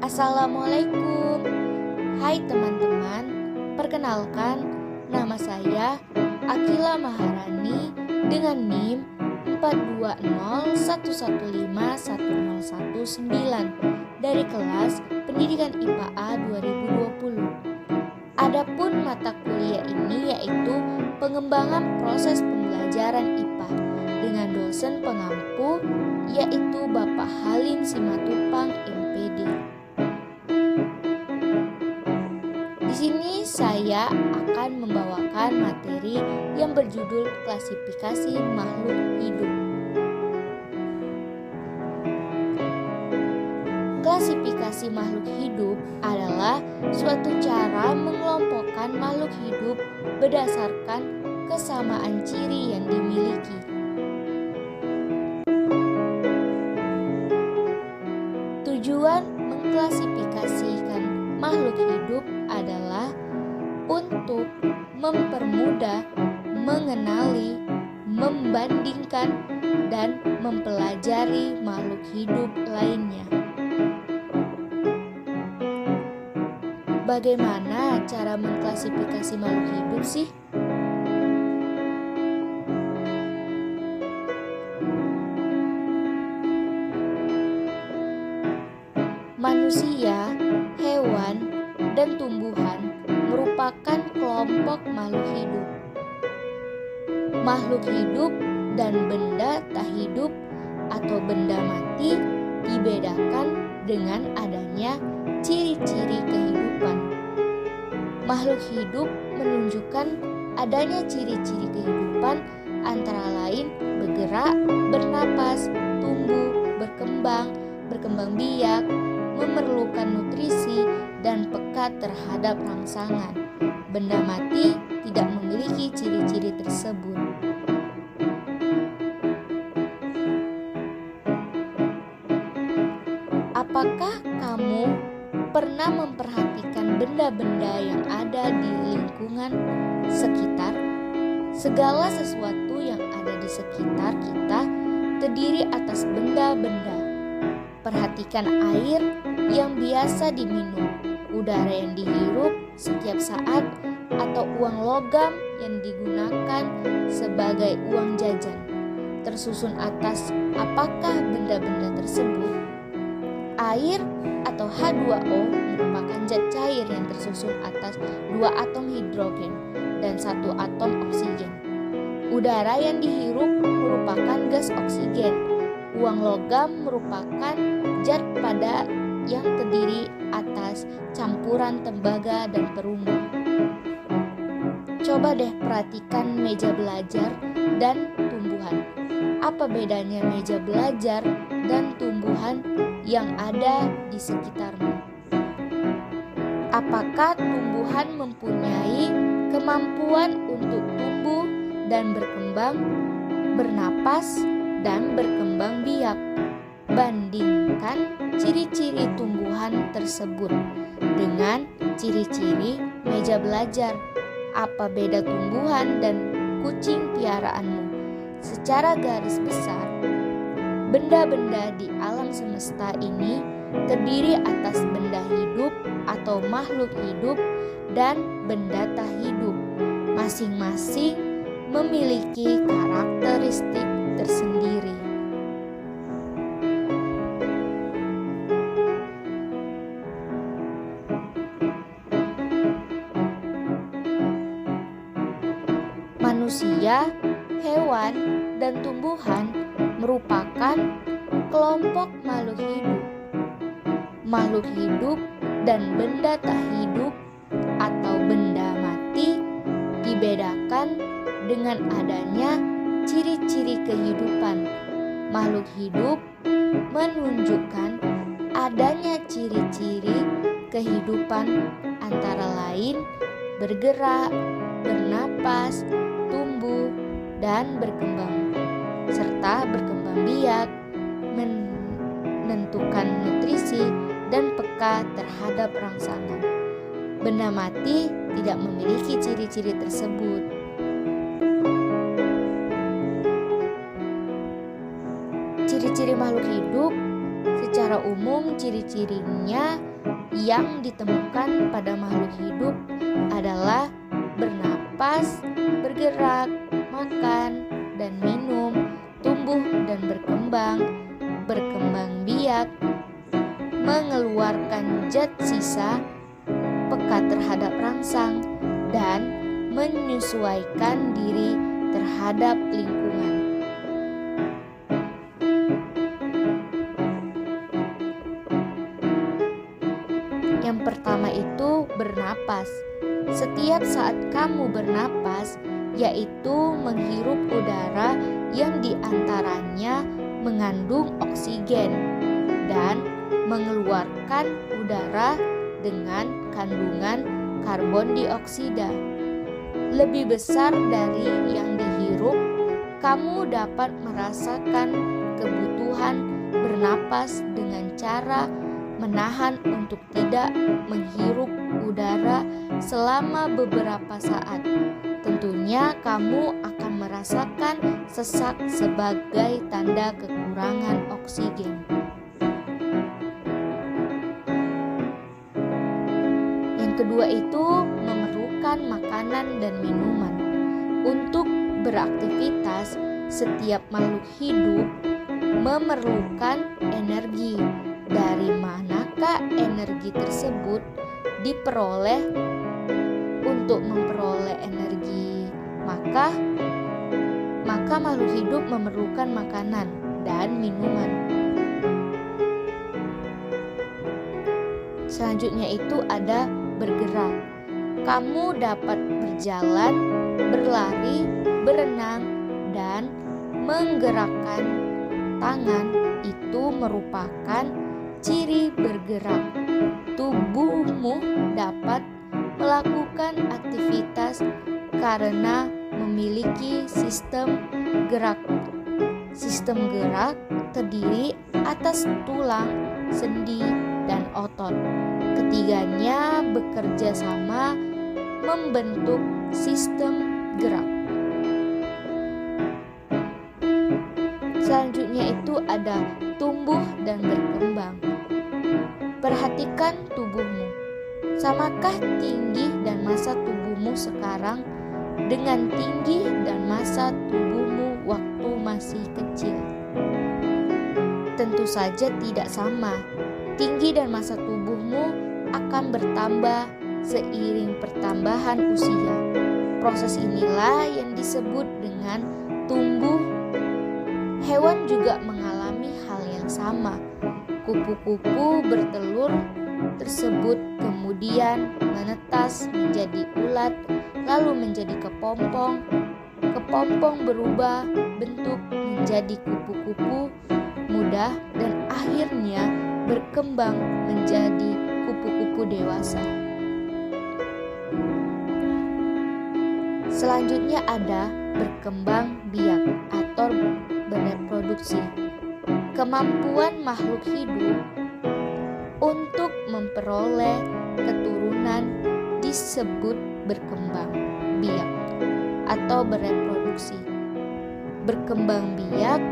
Assalamualaikum. Hai teman-teman, perkenalkan nama saya Akila Maharani dengan NIM 4201151019 dari kelas Pendidikan IPA A 2020. Adapun mata kuliah ini yaitu pengembangan proses pembelajaran IPA dengan dosen pengampu yaitu Bapak Halim Simatupang MPD. Di sini saya akan membawakan materi yang berjudul klasifikasi makhluk hidup. Klasifikasi makhluk hidup adalah suatu cara mengelompokkan makhluk hidup berdasarkan kesamaan ciri yang dimiliki. Tujuan mengklasifikasikan makhluk hidup adalah untuk mempermudah, mengenali, membandingkan, dan mempelajari makhluk hidup lainnya. Bagaimana cara mengklasifikasi makhluk hidup sih? Manusia, hewan, dan tumbuhan merupakan kelompok makhluk hidup. Makhluk hidup dan benda tak hidup atau benda mati dibedakan dengan adanya ciri-ciri kehidupan. Makhluk hidup menunjukkan adanya ciri-ciri kehidupan antara lain bergerak, bernapas, tumbuh, berkembang biak, memerlukan nutrisi, dan peka terhadap rangsangan. Benda mati tidak memiliki ciri-ciri tersebut. Apakah kamu pernah memperhatikan benda-benda yang ada di lingkungan sekitar? Segala sesuatu yang ada di sekitar kita terdiri atas benda-benda. Perhatikan air yang biasa diminum, udara yang dihirup setiap saat, atau uang logam yang digunakan sebagai uang jajan. Tersusun atas apakah benda-benda tersebut? Air atau H2O merupakan zat cair yang tersusun atas 2 atom hidrogen dan 1 atom oksigen. Udara yang dihirup merupakan gas oksigen. Uang logam merupakan zat padat yang terdiri atas campuran tembaga dan perunggu. Coba deh perhatikan meja belajar dan tumbuhan. Apa bedanya meja belajar dan tumbuhan yang ada di sekitarmu? Apakah tumbuhan mempunyai kemampuan untuk tumbuh dan berkembang, bernapas, dan berkembang biak? Bandingkan ciri-ciri tumbuhan tersebut dengan ciri-ciri meja belajar. Apa beda tumbuhan dan kucing piaraanmu? Secara garis besar, benda-benda di alam semesta ini terdiri atas benda hidup atau makhluk hidup dan benda tak hidup. Masing-masing memiliki karakteristik tersendiri. Manusia, hewan, dan tumbuhan merupakan kelompok makhluk hidup. Makhluk hidup dan benda tak hidup atau benda mati dibedakan dengan adanya ciri-ciri kehidupan. Makhluk hidup menunjukkan adanya ciri-ciri kehidupan antara lain bergerak, bernapas, tumbuh, dan berkembang, serta berkembang biak, menentukan nutrisi, dan peka terhadap rangsangan. Benda mati tidak memiliki ciri-ciri tersebut. Ciri-ciri makhluk hidup secara umum ciri-cirinya yang ditemukan pada makhluk hidup adalah bernapas, bergerak, makan, dan minum, tumbuh dan berkembang biak, mengeluarkan zat sisa, peka terhadap rangsang, dan menyesuaikan diri terhadap lingkungan. Yang pertama itu bernapas. Setiap saat kamu bernapas, yaitu menghirup udara yang diantaranya mengandung oksigen dan mengeluarkan udara dengan kandungan karbon dioksida lebih besar dari yang dihirup, kamu dapat merasakan kebutuhan bernapas dengan cara menahan untuk tidak menghirup udara selama beberapa saat. Tentunya kamu akan merasakan sesak sebagai tanda kekurangan oksigen. Yang kedua itu memerlukan makanan dan minuman. Untuk beraktivitas, setiap makhluk hidup memerlukan energi. Dari manakah energi tersebut diperoleh? Untuk memperoleh energi, maka makhluk hidup memerlukan makanan dan minuman. Selanjutnya itu ada bergerak. Kamu dapat berjalan, berlari, berenang, dan menggerakkan tangan. Itu merupakan ciri bergerak. Tubuhmu dapat melakukan aktivitas karena memiliki sistem gerak. Sistem gerak terdiri atas tulang, sendi, dan otot. Ketiganya bekerja sama membentuk sistem gerak. Selanjutnya itu ada tumbuh dan berkembang. Perhatikan tubuhmu. Samakah tinggi dan massa tubuhmu sekarang dengan tinggi dan massa tubuhmu waktu masih kecil? Tentu saja tidak sama. Tinggi dan massa tubuhmu akan bertambah seiring pertambahan usia. Proses inilah yang disebut dengan tumbuh. Hewan juga mengalami hal yang sama. Kupu-kupu bertelur tersebut kemudian menetas menjadi ulat, lalu menjadi kepompong. Kepompong berubah bentuk menjadi kupu-kupu muda dan akhirnya berkembang menjadi kupu-kupu dewasa. Selanjutnya ada berkembang biak atau bereproduksi. Kemampuan makhluk hidup untuk memperoleh keturunan disebut berkembang biak atau bereproduksi. Berkembang biak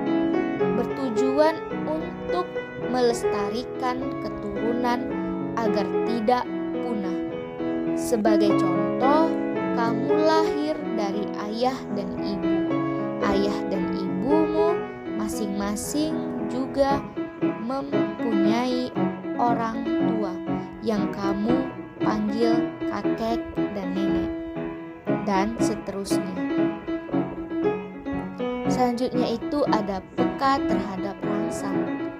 bertujuan untuk melestarikan keturunan agar tidak punah. Sebagai contoh, kamu lahir dari ayah dan ibu. Ayah dan ibumu masing-masing juga mempunyai orang tua yang kamu panggil kakek dan nenek, dan seterusnya. Selanjutnya itu ada peka terhadap rangsang.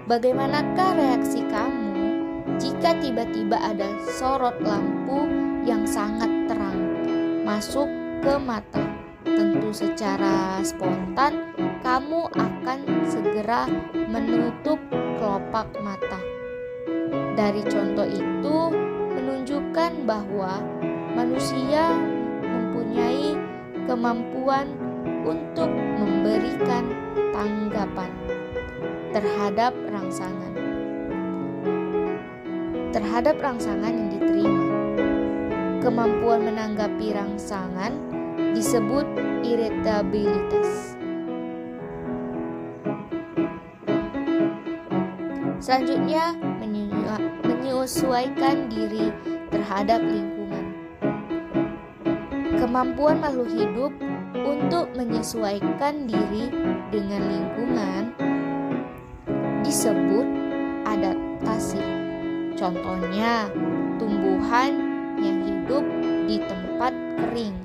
Bagaimanakah reaksi kamu jika tiba-tiba ada sorot lampu yang sangat terang masuk ke mata? Tentu secara spontan kamu akan segera menutup kelopak mata. Dari contoh itu menunjukkan bahwa manusia mempunyai kemampuan untuk memberikan tanggapan terhadap rangsangan yang diterima. Kemampuan menanggapi rangsangan disebut iritabilitas. Selanjutnya menyesuaikan diri terhadap lingkungan. Kemampuan makhluk hidup untuk menyesuaikan diri dengan lingkungan disebut adaptasi. Contohnya, tumbuhan yang hidup di tempat kering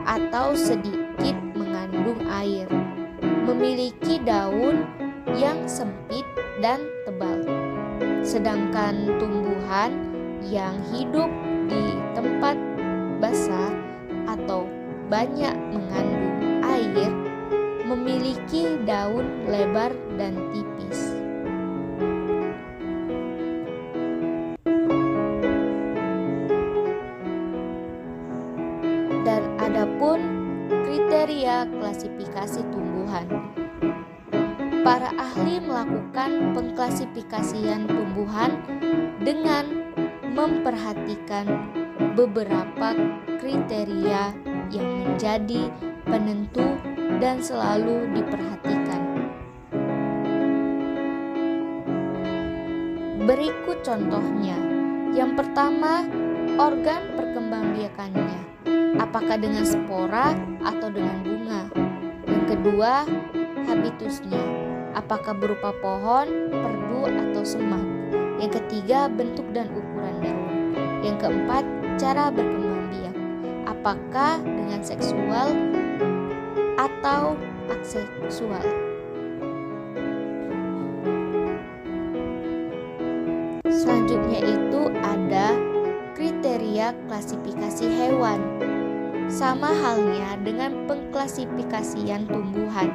atau sedikit mengandung air, memiliki daun yang sempit dan tebal. Sedangkan tumbuhan yang hidup di tempat basah atau banyak mengandung air memiliki daun lebar dan tipis. Dan adapun kriteria klasifikasi tumbuhan. Para ahli melakukan pengklasifikasian tumbuhan dengan memperhatikan beberapa kriteria yang menjadi penentu dan selalu diperhatikan. Berikut contohnya. Yang pertama, organ perkembangbiakannya. Apakah dengan spora atau dengan bunga? Yang kedua, habitusnya. Apakah berupa pohon, perdu, atau semak? Yang ketiga, bentuk dan ukuran daun. Yang keempat, cara berkembang biak. Apakah dengan seksual atau aseksual? Selanjutnya itu ada kriteria klasifikasi hewan. Sama halnya dengan pengklasifikasian tumbuhan.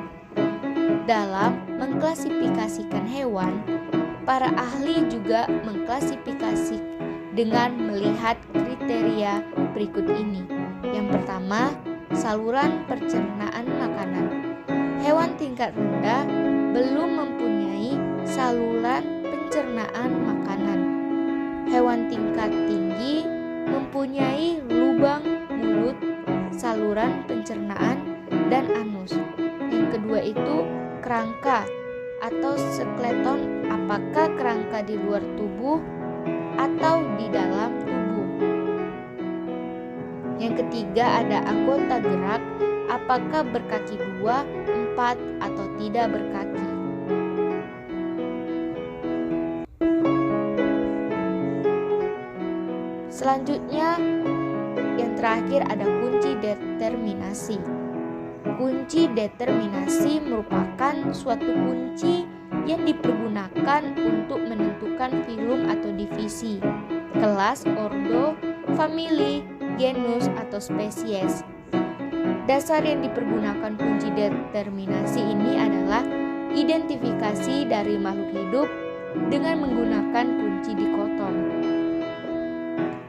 Dalam mengklasifikasikan hewan, para ahli juga mengklasifikasi dengan melihat kriteria berikut ini. Yang pertama, saluran pencernaan makanan. Hewan tingkat rendah belum mempunyai saluran pencernaan makanan. Hewan tingkat tinggi mempunyai lubang mulut, saluran pencernaan, dan anus. Yang kedua itu kerangka atau skeleton. Apakah kerangka di luar tubuh atau di dalam tubuh? Yang ketiga ada anggota gerak. Apakah berkaki 2, 4, atau tidak berkaki? Selanjutnya yang terakhir ada kunci determinasi. Kunci determinasi merupakan suatu kunci yang dipergunakan untuk menentukan filum atau divisi, kelas, ordo, famili, genus, atau spesies. Dasar yang dipergunakan kunci determinasi ini adalah identifikasi dari makhluk hidup dengan menggunakan kunci dikotom.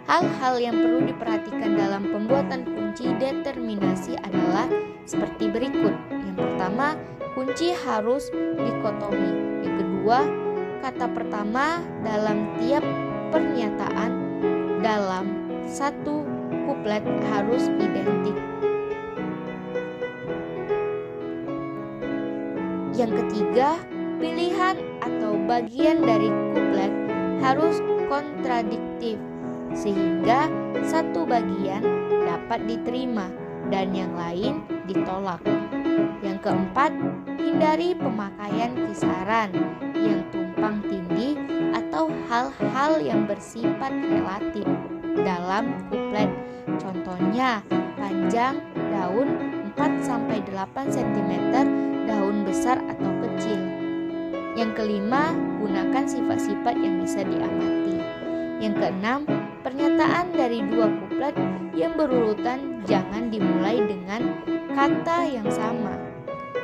Hal-hal yang perlu diperhatikan dalam pembuatan kunci determinasi adalah seperti berikut. Yang pertama, kunci harus dikotomi. Yang kedua, kata pertama dalam tiap pernyataan dalam satu kuplet harus identik. Yang ketiga, pilihan atau bagian dari kuplet harus kontradiktif, sehingga satu bagian dapat diterima dan yang lain ditolak. Yang keempat, hindari pemakaian kisaran yang tumpang tindih atau hal-hal yang bersifat relatif dalam kuplet. Contohnya, panjang daun 4-8 cm, daun besar atau kecil. Yang kelima, gunakan sifat-sifat yang bisa diamati. Yang keenam, pernyataan dari dua kuplet yang berurutan jangan dimulai dengan kata yang sama.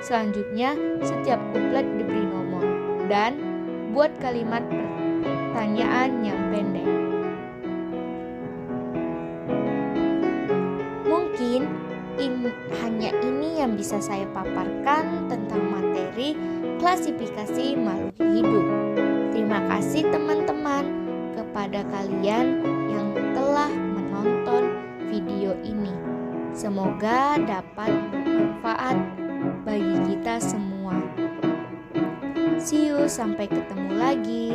Selanjutnya, setiap kuplet diberi nomor dan buat kalimat pertanyaan yang pendek. Mungkin hanya ini yang bisa saya paparkan tentang materi klasifikasi makhluk hidup. Terima kasih teman-teman kepada kalian yang telah menonton video ini. Semoga dapat bermanfaat bagi kita semua. See you, sampai ketemu lagi.